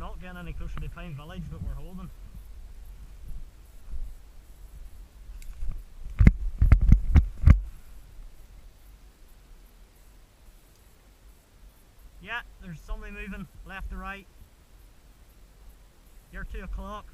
not getting any closer to Pine Village, but we're holding. Yeah, there's somebody moving left to right. You're 2 o'clock.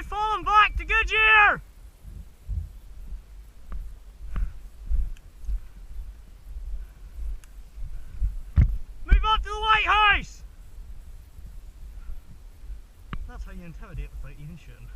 Falling back to Goodyear! Move up to the White House! That's how you intimidate without even shooting.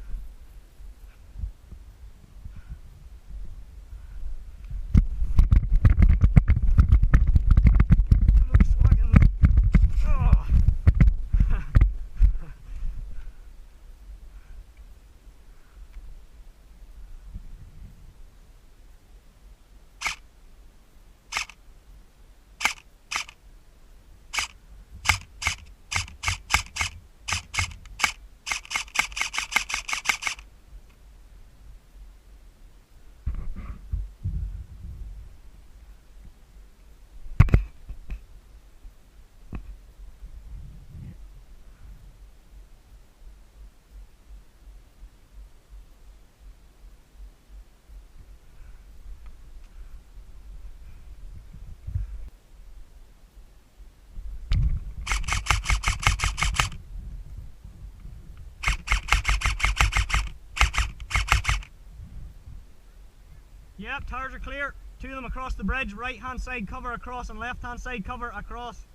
Yep, tires are clear. 2 of them across the bridge, right hand side cover across and left hand side cover across.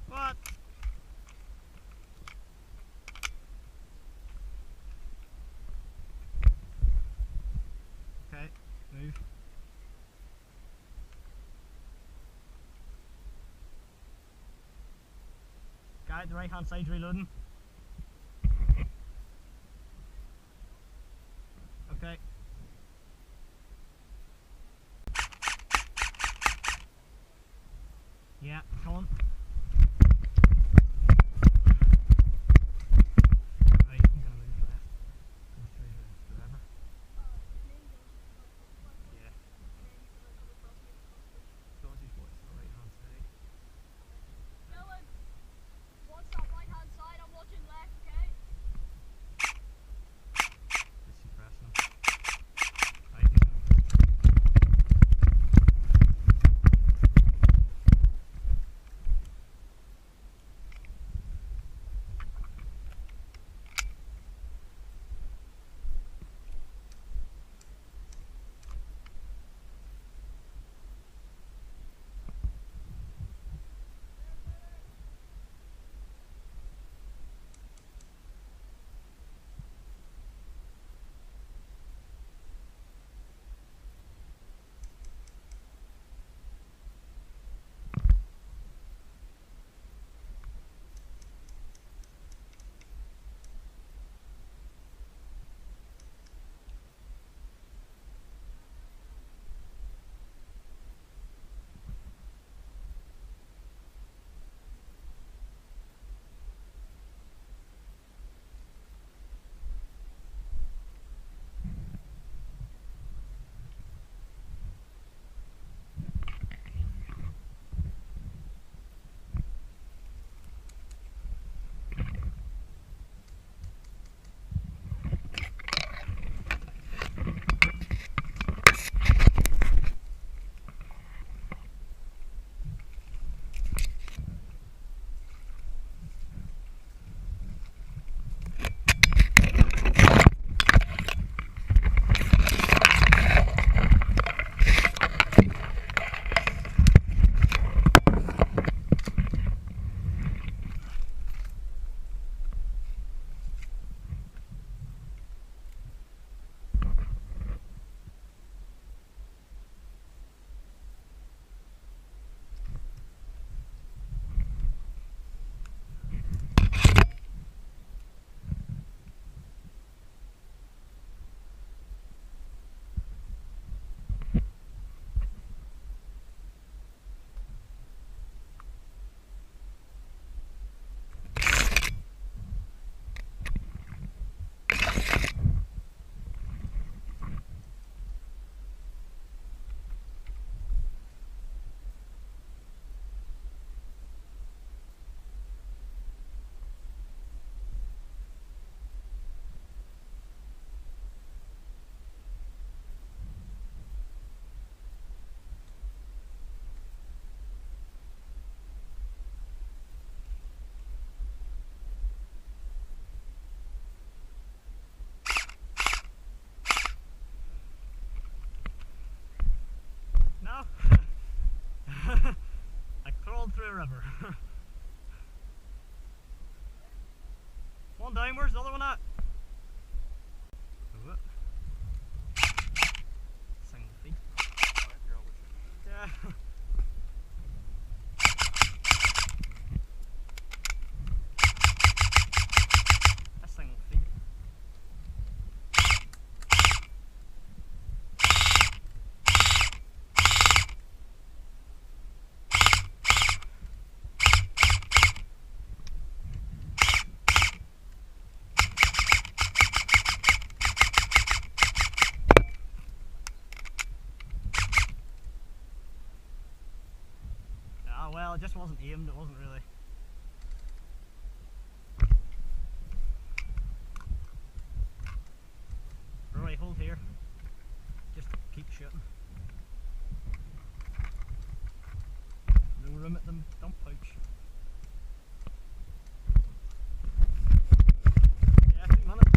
What? Okay, move. Guy, the right hand side's reloading. Okay. Yeah, come on. Right, I'm gonna move left. Go through the river. Yeah. Dodgy's what's the right hand side? Dylan, watch that right hand side, I'm watching left, okay? Is he pressing him? Right. crawled through a river. One down, where's the other one at? Oh, single feed. Yeah. That's single feed. Ah, well, it just wasn't aimed, it wasn't really. Rory, hold here. Just keep shooting. No room at them, don't pouch. Yeah, 2 minutes.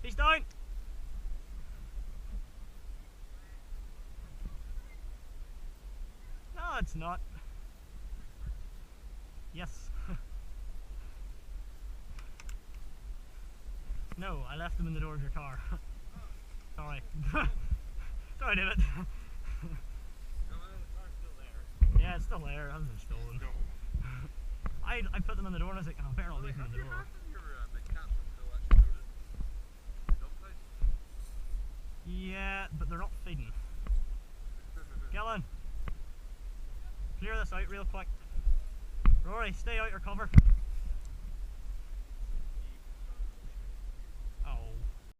He's down! No, it's not. Yes. No, I left them in the door of your car. Sorry. Sorry, David. Yeah, it's still there. It hasn't been stolen. I put them in the door and I was like, oh, I better not leave them in the door. Yeah, but they're not feeding. Gillen, clear this out real quick. Rory, stay out your cover.